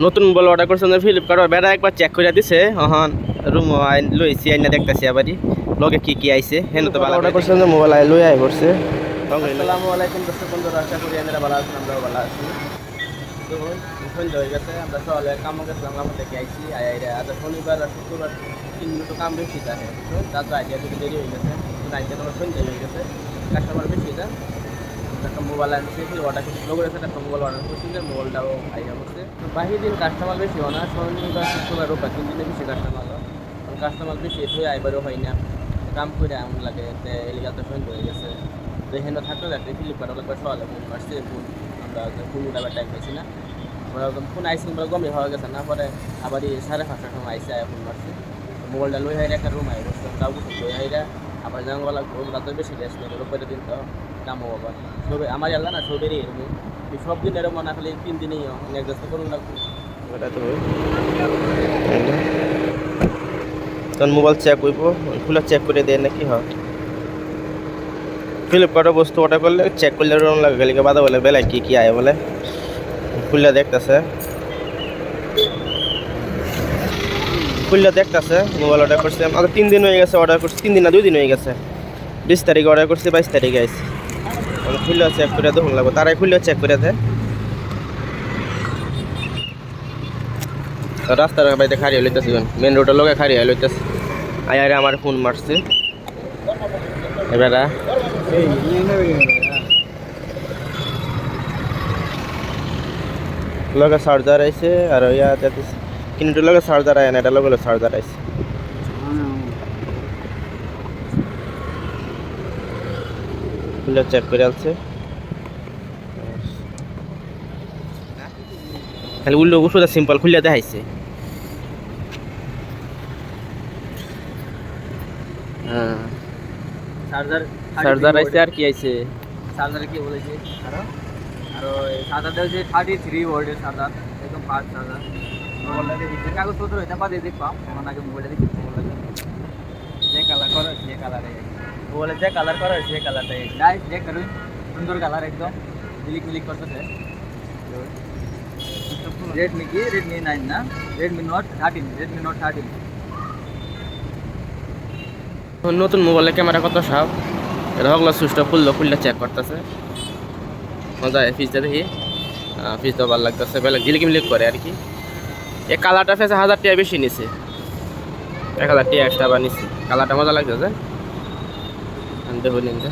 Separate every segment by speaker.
Speaker 1: নতুন mobile order করছেন Flipkart বেড়া একবার চেক করে দিছে হন রুম লইছি আইনা দেখতেছি আবারই লগে কি কি আইছে হেন তো ভালো অর্ডার করছেন মোবাইল লই আই পড়ছে। আসসালামু আলাইকুম দর্শক বন্ধুরা, আশা করি আপনারা ভালো আছেন, আমরাও ভালো আছি। তো সন্ধ্যা হয়ে গেছে, আমরা সকালে কাম গেছিলাম, কাম থেকে আইছি আইরা আজ শনিবার আর শুক্রবার 3 দিন তো কাম বেশি থাকে, তো তার তো আইডিয়া একটু দেরি হয়ে গেছে, আইডিয়া তোমার সন্ধ্যা হয়ে গেছে, কাস্টমার বেশি যায়। একটা মোবাইল আনছি অর্ডার করছি, লোকের সাথে একটা মোবাইল অর্ডার করছি, যে মোবাইলটাও আইডিয়া করছে। তো বাহির দিন কাস্টমার বেশি হয় না, শনিবার শুক্রবার রোববার 3 দিনে বেশি কাস্টমার হয়, কারণ কাস্টমার বেশি হয়ে আইবারও হয় না, কাম করে এমন লাগে এলিগা তো সন্ধ্যা হয়ে গেছে। তো এখানে থাকতে থাকতে ফ্লিপকার্ট অনেকবার সকালে ফোন মারছে, ফোন আমরা ফোন উঠাবার টাইম পাইছি না, আমরা ফোন আইসি আমরা গমে হয়ে গেছে না, পরে আবার 5:30টার সময় আইসে ফোন মারছে। মোবাইলটা লই হাইরা একটা রুম আই বসছে, তাও লই হাইরা আবার জাঙ্গলা রাতে বেশি গ্যাস নেই, রোববারের দিন তো কামও আবার সবে আমার এলা না সবেরই এরকম, সব দিন এরকম না, খালি 3 দিনেই অ্যাডজাস্ট করুন লাগবে। তখন মোবাইল চেক করব, খুলে চেক করে দেয় নাকি হয়। ফ্লিপকার্টে বস্তু অর্ডার করলে চেক করলে রং লাগে, গেলে বাধা বলে বেলায় কী কী আয় বলে খুললে দেখতেছে, খুললে দেখতেছে মোবাইল অর্ডার করছি আগে 3 দিন হয়ে গেছে, অর্ডার করছি 3 দিন না 2 দিন হয়ে গেছে, 20 তারিখে অর্ডার করছি 22 তারিখে আইসি। খুললে চেক করে দেখুন লাগবে, তারাই খুললে চেক করে দেয়। রাস্তার বাড়িতে খাড়িয়ে লইতেছি, মেন রোডের লোকে খাড়িয়ে লইতেছে, আয় আমার ফোন মারছে এবার লগে চার্জার আইছে আর ইয়া কিন্তু লগে চার্জার আয় না, এটা লগে চার্জার আইছে। খুলে চেক করে আনছে, খালি উল্লো ওষুধ সিম্পল খুলে দেখাইছে। হ্যাঁ চার্জার আইছে আর কি আইছে,
Speaker 2: চার্জারে কি বলেছে আরো চার্জারটা হচ্ছে 33 ভোল্টের চার্জার, একদম ফাস্ট চার্জার। মোবাইলটা দেখি কাগজপত্র এটা বাদে দেখবাম, আমার আগে মোবাইলটা দেখি, মোবাইলটা যে কালার করা হয়েছে যে কালারে, মোবাইলে যে কালার করা হয়েছে সেই কালারটাই গাইস চেক করুন, সুন্দর কালার একদম মিলিক মিলিক করতেছে। রেডমি কি রেডমি 9 না, রেডমি নোট 13।
Speaker 1: নতুন মোবাইলের ক্যামেরা কত সাপ, এটা হগলো সুইচটা খুললে চেক করতেছে, মজা ফিজটা দেখি, ফিজটা ভালো লাগতেছে, বেলা ঝিলিক মিলিক করে আর কি। এই কালারটা ফেসে 1000 টাকা বেশি নিছে, 1000 টাকা এক্সট্রা বা নিছি, কালারটা মজা লাগতেছে দেখুন নিতে।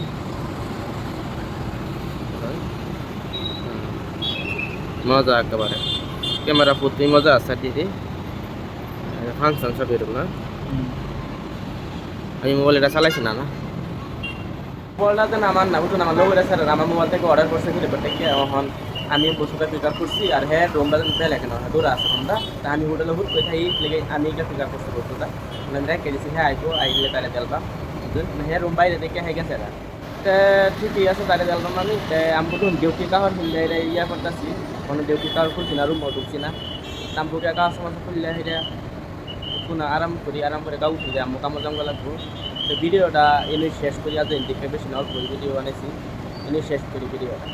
Speaker 1: মজা একেবারে ক্যামেরা প্রতি মজা আছে দিদি, ফাংশন সব এরকম না। আমি মোবাইল এটা চালাইছি না মোবাইলটাতে আমার না বুঝুন, আমার লোকের স্যার আমার মোবাইল থেকে অর্ডার করছে ফ্লিপকার্ট থেকে, এখন আমি বস্তুটা পিক আপ করছি আর হ্যাঁ রোমটা বেল এখন দূরে আছে রোমটা, তা আমি হোটেলে হুট করে থাকি লেগে আমি এটা পিক আপ করছি বস্তুটা, মানে রেখে দিছি, হ্যাঁ আইলে তাহলে তেলবাম, হ্যাঁ রুম বাইরে দেখে হয়ে গেছে এরা ঠিকই আছে, তাহলে তেলবাম আমি বুঝুন ডিউটি কাহর খুললে ইয়া করতেছি, কোনো ডিউটি কাহর খুলছি না, রুমও ঢুকছি না, তাম্পুকে কাহর সময় খুললে সেটা পুনঃ আরাম করে গাউ উঠে আমি কামড় জঙ্গল লাগবো। তো ভিডিওটা এনে শেষ করি, আজ দেখে বেশি না অল্প ভিডিও বানাইছি, এনে শেষ করি ভিডিওটা।